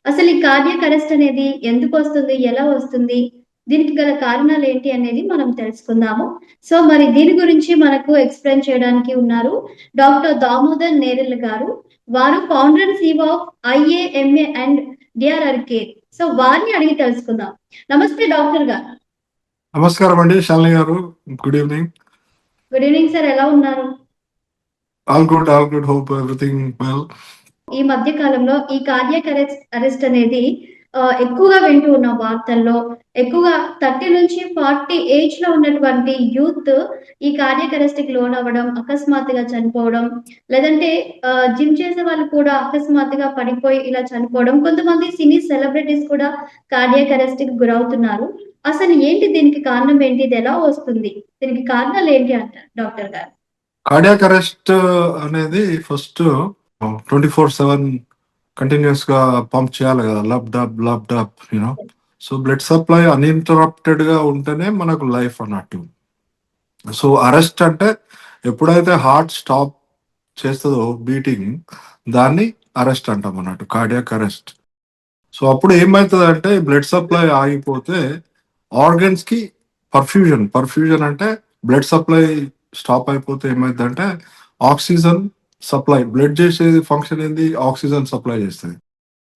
అసలు ఈ cardiac arrest అనేది ఎందుకొస్తుంది? ఎలా వస్తుంది? దీనికి గల కారణాలేంటి అనేది మనం తెలుసుకుందాము. సో, మరి దీని గురించి మనకు ఎక్స్‌ప్లెయిన్ చేయడానికి ఉన్నారు డాక్టర్ దామోదర్ నేరెళ్ల గారు. వారు founder and CEO of IAMA and DRR care. So, వారిని అడిగి తెలుసుకుందాం. నమస్తే డాక్టర్ గారు. నమస్కారం అండి శాలిని గారు. Good evening. Good evening sir. ఎలా ఉన్నారు? All good, all good. Hope everything well. ఈ మధ్య కాలంలో ఈ కార్డియాక్ అరెస్ట్ అనేది ఎక్కువగా వింటూ ఉన్నాం వార్తల్లో. ఎక్కువగా 30-40 ఏజ్‌లో ఉన్నటువంటి యూత్ ఈ కార్డియాక్ అరెస్ట్‌కి లోనవ్వడం, అకస్మాత్తుగా చనిపోవడం, లేదంటే జిమ్ చేసే వాళ్ళు కూడా అకస్మాత్తుగా పడిపోయి ఇలా చనిపోవడం. కొంతమంది సినీ సెలబ్రిటీస్ కూడా కార్డియాక్ అరెస్ట్‌కి గురవుతున్నారు. అసలు ఏంటి దీనికి కారణం ఏంటి? ఇది ఎలా వస్తుంది? దీనికి కారణాలేంటి అంటారు డాక్టర్ గారు? కార్డియాక్ అరెస్ట్ అనేది ఫస్ట్ 24/7 కంటిన్యూస్ గా పంప్ చేయాలి కదా, lub dub lub dub you know. So blood supply uninterrupted గా ఉంటేనే మనకు లైఫ్ అన్నట్టు. సో అరెస్ట్ అంటే ఎప్పుడైతే హార్ట్ స్టాప్ చేస్తుందో బీటింగ్, దాన్ని అరెస్ట్ అంటాం అన్నట్టు, కార్డియాక్ అరెస్ట్. సో అప్పుడు ఏమవుతుంది అంటే బ్లడ్ సప్లై ఆగిపోతే ఆర్గన్స్ కి పర్ఫ్యూజన్ అంటే బ్లడ్ సప్లై స్టాప్ అయిపోతే ఏమైందంటే ఆక్సిజన్ సప్లై, బ్లడ్ చేసేది ఫంక్షన్ ఏంది, ఆక్సిజన్ సప్లై చేస్తుంది.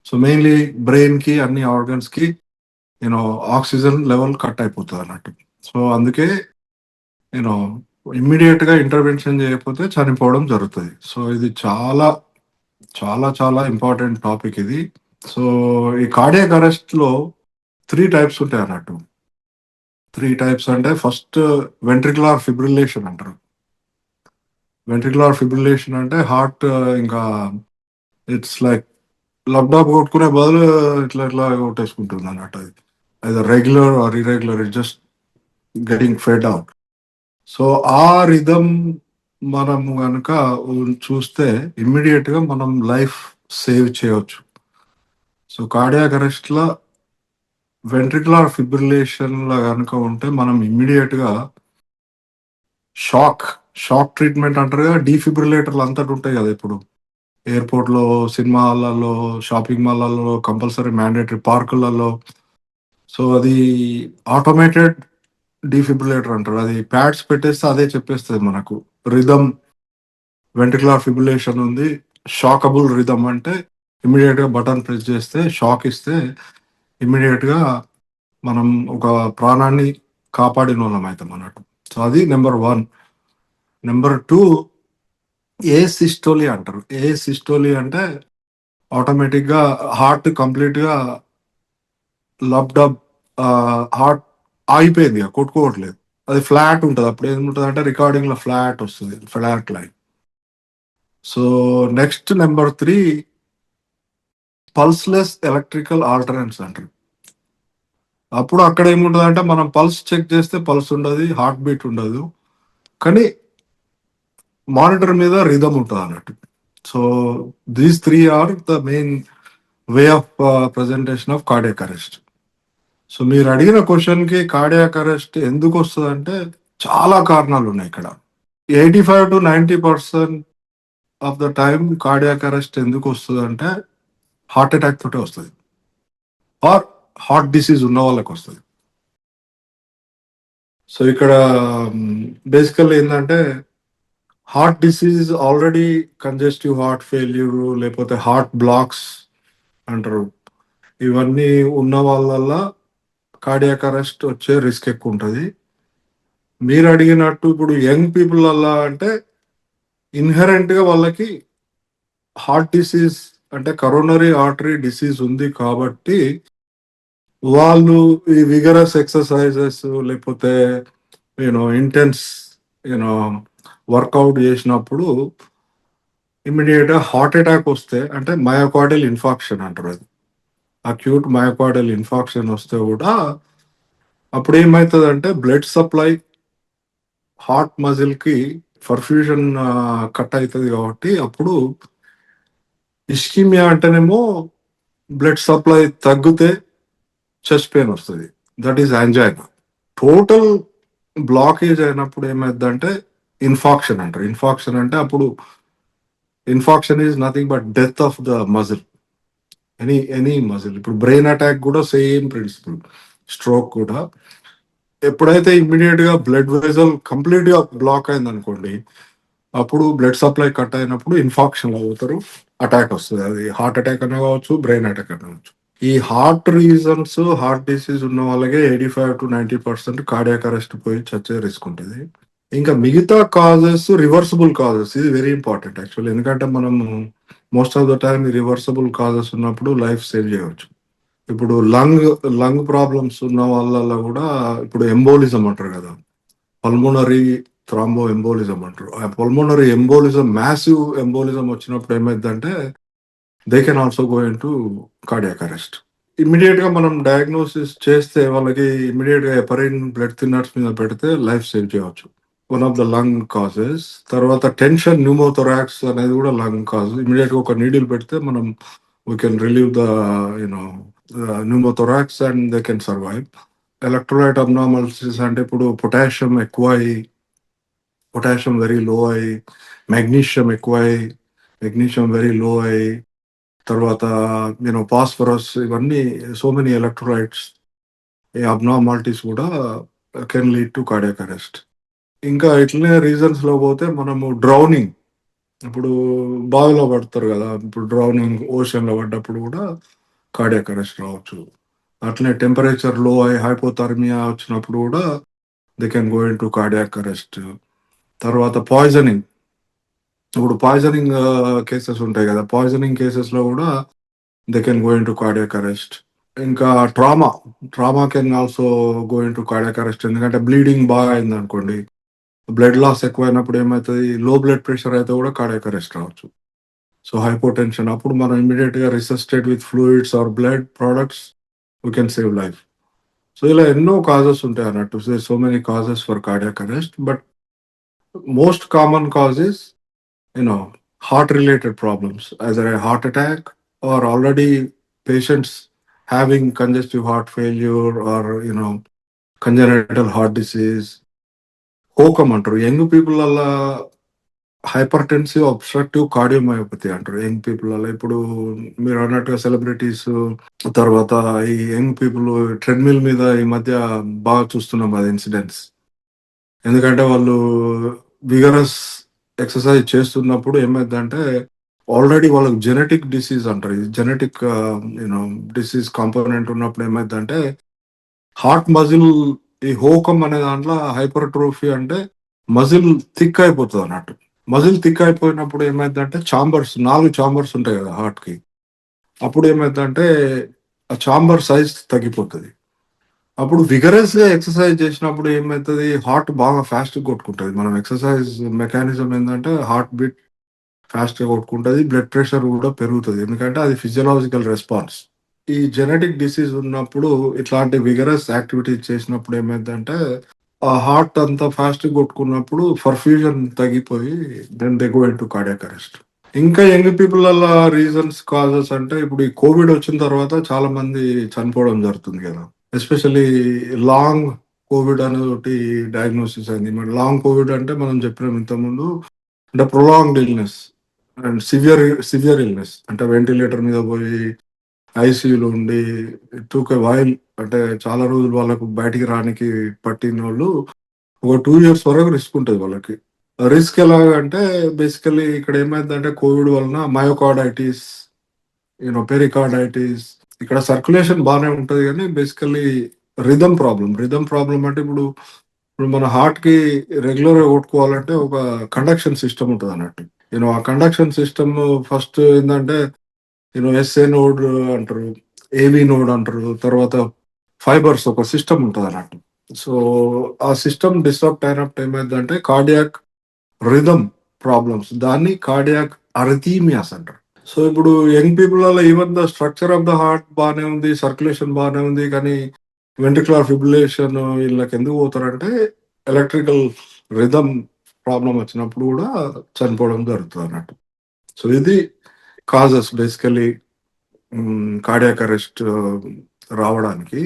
సో మెయిన్లీ బ్రెయిన్ కి, అన్ని ఆర్గన్స్ కి యూనో ఆక్సిజన్ లెవెల్ కట్ అయిపోతుంది అన్నట్టు. సో అందుకే యూనో ఇమ్మీడియట్ గా ఇంటర్వెన్షన్ చేయకపోతే చనిపోవడం జరుగుతుంది. సో ఇది చాలా చాలా చాలా ఇంపార్టెంట్ టాపిక్ ఇది. సో ఈ కార్డియాక్ అరెస్ట్ లో 3 టైప్స్ ఉంటాయి అన్నట్టు. 3 టైప్స్ అంటే ఫస్ట్ వెంట్రికులర్ ఫిబ్రిలేషన్ అంటారు. వెంట్రికులర్ ఫిబ్రిలేషన్ అంటే హార్ట్ ఇంకా ఇట్స్ లైక్ లబ్డాబ్ కొట్టుకునే బదులు ఇట్లా ఇట్లా కొట్టేసుకుంటుంది అన్నట్టు. అది regular are irregular, it just getting fed out. So ఆ రిథమ్ మనం కనుక చూస్తే ఇమ్మీడియట్ గా మనం లైఫ్ సేవ్ చేయవచ్చు. సో కార్డియాక్ అరెస్ట్ లో వెంట్రికులర్ ఫిబ్రిలేషన్ లా కనుక ఉంటే మనం ఇమ్మీడియట్ గా షాక్ ట్రీట్మెంట్ అంటారు కదా, డీఫిబ్రిలేటర్లు అంతటి ఉంటాయి కదా ఇప్పుడు ఎయిర్పోర్ట్ లో, సినిమా హాల్లో, షాపింగ్ మాల్లలో, కంపల్సరీ మ్యాండేటరీ పార్కులలో. సో అది ఆటోమేటెడ్ డీఫిబ్రిలేటర్ అంటారు. అది ప్యాడ్స్ పెట్టేస్తే అదే చెప్పేస్తుంది మనకు రిథమ్, వెంట్రికులర్ ఫిబ్రిలేషన్ ఉంది. షాకబుల్ రిథమ్ అంటే ఇమ్మీడియట్ గా బటన్ ప్రెస్ చేస్తే షాక్ ఇస్తే ఇమ్మీడియట్ గా మనం ఒక ప్రాణాన్ని కాపాడిన వాళ్ళం అవుతాం అన్నట్టు. సో అది నెంబర్ 1. నెంబర్ 2 ఏ సిస్టోలి అంటారు. ఏ సిస్టోలి అంటే ఆటోమేటిక్ గా హార్ట్ కంప్లీట్ గా లబ్ డబ్, హార్ట్ ఆగిపోయింది, ఇక కొట్టుకోవట్లేదు, అది ఫ్లాట్ ఉంటుంది. అప్పుడు ఏముంటుంది అంటే రికార్డింగ్ లో ఫ్లాట్ వస్తుంది, flat line. So next number 3 pulseless electrical alternans అంటారు. అప్పుడు అక్కడ ఏముంటుంది అంటే మనం పల్స్ చెక్ చేస్తే పల్స్ ఉండదు, హార్ట్ బీట్ ఉండదు, కానీ మానిటర్ మీద రిథమ్ ఉంటుంది అన్నట్టు. So these 3 are the main way of presentation of cardiac arrest. So మీరు అడిగిన క్వశ్చన్ కి కార్డియాక్ అరెస్ట్ ఎందుకు వస్తుంది అంటే చాలా కారణాలు ఉన్నాయి ఇక్కడ. 85-90% of the time cardiac arrest ఎందుకు వస్తుంది అంటే హార్ట్ అటాక్ తోటే వస్తుంది, ఆర్ హార్ట్ డిసీజ్ ఉన్న వాళ్ళకి వస్తుంది. సో ఇక్కడ బేసికల్ ఏంటంటే heart disease already congestive heart failure లేకపోతే హార్ట్ బ్లాక్స్ అంటారు, ఇవన్నీ ఉన్న వాళ్ళ కార్డియాక్ అరెస్ట్ వచ్చే రిస్క్ ఎక్కువ ఉంటుంది. మీరు అడిగినట్టు ఇప్పుడు యంగ్ పీపుల్ అలా అంటే ఇన్హెరెంట్ గా వాళ్ళకి హార్ట్ డిసీజ్ అంటే కరోనరీ ఆర్టరీ డిసీజ్ ఉంది కాబట్టి వాళ్ళు ఈ విగరస్ ఎక్సర్సైజెస్ లేకపోతే ఇంటెన్స్ యూనో వర్కౌట్ చేసినప్పుడు ఇమ్మీడియట్ గా హార్ట్ అటాక్ వస్తే, అంటే మయోకార్డియల్ ఇన్ఫాక్షన్ అంటారు, అది అక్యూట్ మయోకార్డియల్ ఇన్ఫాక్షన్ వస్తే కూడా అప్పుడు ఏమవుతుంది అంటే బ్లడ్ సప్లై హార్ట్ మజిల్ కి పర్ఫ్యూజన్ కట్ అవుతుంది కాబట్టి అప్పుడు ఇస్కిమియా అంటేనేమో బ్లడ్ సప్లై తగ్గితే చెస్ట్ పెయిన్ వస్తుంది, that is angina. Total blockage అయినప్పుడు ఏమైందంటే ఇన్ఫాక్షన్ అంటారు. ఇన్ఫాక్షన్ అంటే అప్పుడు infarction is nothing but death of the muscle. Any muscle. ఇప్పుడు బ్రెయిన్ అటాక్ కూడా సేమ్ ప్రిన్సిపల్. స్ట్రోక్ కూడా ఎప్పుడైతే ఇమ్మీడియట్ గా బ్లడ్ వెజల్ కంప్లీట్ గా బ్లాక్ అయింది అనుకోండి, అప్పుడు బ్లడ్ సప్లై కట్ అయినప్పుడు ఇన్ఫాక్షన్ అవుతారు, అటాక్ వస్తుంది. అది హార్ట్ అటాక్ అనే కావచ్చు, బ్రెయిన్ అటాక్ అనే కావచ్చు. ఈ హార్ట్ రీజన్స్, హార్ట్ డిసీజ్ ఉన్న వాళ్ళకే 85 to 90% కార్డియాక్ అరెస్ట్ పోయి చచ్చే రిస్క్ ఉంటుంది. ఇంకా మిగతా కాజెస్ రివర్సిబుల్ కాజెస్, ఇది వెరీ ఇంపార్టెంట్ యాక్చువల్లీ. ఎందుకంటే మనం most of the time reversible causes ఉన్నప్పుడు లైఫ్ సేవ్ చేయవచ్చు. ఇప్పుడు లంగ్ ప్రాబ్లమ్స్ ఉన్న వాళ్ళలో కూడా ఇప్పుడు ఎంబోలిజం అంటారు కదా, పల్మోనరీ థ్రాంబో ఎంబోలిజం అంటారు. ఆ పల్మోనరీ ఎంబోలిజం, మ్యాసివ్ ఎంబోలిజం వచ్చినప్పుడు ఏమైందంటే they can also go in to cardiac arrest. Immediate గా మనం డయాగ్నోసిస్ చేస్తే వాళ్ళకి ఇమ్మీడియట్ గా హెపరిన్ బ్లడ్ థిన్నర్స్ మీద పెడితే లైఫ్ సేవ్ చేయవచ్చు. One of the lung causes. తర్వాత టెన్షన్ న్యూమోథొరాక్స్ అనేది కూడా లంగ్ కాజ్. ఇమ్మీడియట్ గా ఒక నీడిల్ పెడితే మనం we can relieve the you know pneumothorax and they can survive. Electrolyte abnormalities అంటే ఇప్పుడు పొటాషియం ఎక్కువ అయ్యి, పొటాషియం వెరీ లో అయ్యి, మెగ్నీషియం ఎక్కువ అయ్యి, మెగ్నీషియం వెరీ లో అయ్యి, తర్వాత ఫాస్ఫరస్, ఇవన్నీ సో మెనీ ఎలక్ట్రోలైట్స్ ఈ అబ్నార్మాలిటీస్ కూడా can lead to cardiac arrest. ఇంకా ఇట్లనే రీజన్స్ లో పోతే మనము డ్రౌనింగ్, ఇప్పుడు బావిలో పడతారు కదా, ఇప్పుడు డ్రౌనింగ్ ఓషన్ లో పడ్డప్పుడు కూడా కార్డియాక్ అరెస్ట్ రావచ్చు. అట్లనే టెంపరేచర్ లో అయి హైపోథర్మియా వచ్చినప్పుడు కూడా they can go in to cardiac arrest. తర్వాత పాయిజనింగ్, ఇప్పుడు పాయిజనింగ్ కేసెస్ ఉంటాయి కదా, పాయిజనింగ్ కేసెస్ లో కూడా they can go in to cardiac arrest. ఇంకా trauma can also go in to cardiac arrest. ఎందుకంటే బ్లీడింగ్ బాగా అయింది అనుకోండి, బ్లడ్ లాస్ ఎక్కువైనప్పుడు ఏమవుతుంది, లో బ్లడ్ ప్రెషర్ అయితే కూడా కార్డియాక్ అరెస్ట్ రావచ్చు. సో హైపోటెన్షన్, అప్పుడు మనం ఇమీడియట్ గా resuscitate with fluids or blood products, we can save life. So ఇలా ఎన్నో కాజెస్ ఉంటాయి అన్నట్టు. So many causes for cardiac arrest, but most common cause is heart related problems, either a heart attack or already patients having congestive heart failure or congenital heart disease. హోకమ్ అంటారు young people అలా, hyper tensive obstructive cardiomyopathy అంటారు young people అలా. ఇప్పుడు మీరు అన్నట్టుగా celebrities, తర్వాత ఈ young people treadmill మీద ఈ మధ్య బాగా చూస్తున్నాం అది ఇన్సిడెంట్స్. ఎందుకంటే వాళ్ళు విగరస్ ఎక్సర్సైజ్ చేస్తున్నప్పుడు ఏమైందంటే ఆల్రెడీ వాళ్ళకి జెనెటిక్ డిసీజ్ అంటారు, జెనెటిక్ డిసీజ్ కాంపోనెంట్ ఉన్నప్పుడు ఏమైందంటే హార్ట్ మజిల్, ఈ హోకమ్ అనే దాంట్లో హైపర్ట్రోఫీ అంటే మజిల్ థిక్ అయిపోతుంది అన్నట్టు. మజిల్ థిక్ అయిపోయినప్పుడు ఏమైందంటే చాంబర్స్, 4 చాంబర్స్ ఉంటాయి కదా హార్ట్ కి, అప్పుడు ఏమైందంటే ఆ చాంబర్ సైజ్ తగ్గిపోతుంది. అప్పుడు విగరస్ గా ఎక్సర్సైజ్ చేసినప్పుడు ఏమవుతుంది, హార్ట్ బాగా ఫాస్ట్ కొట్టుకుంటుంది. మనం ఎక్సర్సైజ్ మెకానిజం ఏంటంటే హార్ట్ బీట్ ఫాస్ట్ గా కొట్టుకుంటుంది, బ్లడ్ ప్రెషర్ కూడా పెరుగుతుంది, ఎందుకంటే అది ఫిజియలాజికల్ రెస్పాన్స్. ఈ జెనెటిక్ డిసీజ్ ఉన్నప్పుడు ఇట్లాంటి విగరస్ యాక్టివిటీస్ చేసినప్పుడు ఏమైందంటే ఆ హార్ట్ అంతా ఫాస్ట్ కొట్టుకున్నప్పుడు పర్ఫ్యూజన్ తగ్గిపోయి then they go into cardiac arrest. ఇంకా యంగ్ పీపుల్ అలా రీజన్స్ కాజెస్ అంటే ఇప్పుడు ఈ కోవిడ్ వచ్చిన తర్వాత చాలా మంది చనిపోవడం జరుగుతుంది కదా, ఎస్పెషల్లీ లాంగ్ కోవిడ్ అనేది ఒకటి డయాగ్నోసిస్ అయింది. మరి లాంగ్ కోవిడ్ అంటే మనం చెప్పినాం ఇంతకుముందు, అంటే prolonged illness and severe illness, అంటే వెంటిలేటర్ మీద పోయి ఐసీయూలో ఉండి టూకే వైల్, అంటే చాలా రోజులు వాళ్ళకు బయటికి రానికి పట్టిన వాళ్ళు ఒక 2 years వరకు రిస్క్ ఉంటుంది వాళ్ళకి. రిస్క్ ఎలాగంటే బేసికలీ ఇక్కడ ఏమైందంటే కోవిడ్ వలన మయోకార్డైటిస్, పెరికార్డైటిస్, ఇక్కడ సర్క్యులేషన్ బాగానే ఉంటుంది కానీ బేసికలీ రిథమ్ ప్రాబ్లం అంటే ఇప్పుడు మన హార్ట్ కి రెగ్యులర్ గా కొట్టుకోవాలంటే ఒక కండక్షన్ సిస్టమ్ ఉంటుంది అన్నట్టు. ఆ కండక్షన్ సిస్టమ్ ఫస్ట్ ఏంటంటే ఎస్ఏ నోడ్ అంటారు, ఏవి నోడ్ అంటారు, తర్వాత ఫైబర్స్ ఒక సిస్టమ్ ఉంటుంది అన్నట్టు. సో ఆ సిస్టమ్ డిస్టర్బ్ అయినప్పుడు ఏమైందంటే కార్డియాక్ రిథమ్ ప్రాబ్లమ్స్, దాన్ని కార్డియాక్ అరిథీమియాస్ అంటారు. సో ఇప్పుడు యంగ్ పీపుల్ వల్ల even the structure of the heart బాగానే ఉంది, సర్క్యులేషన్ బాగానే ఉంది, కానీ వెంట్రికులర్ ఫిబ్రిలేషన్ వీళ్ళకి ఎందుకు పోతారంటే ఎలక్ట్రికల్ రిథమ్ ప్రాబ్లం వచ్చినప్పుడు కూడా చనిపోవడం జరుగుతుంది అన్నట్టు. సో ఇది కాజెస్ బేసికలీ కార్డియాక్ అరెస్ట్ రావడానికి.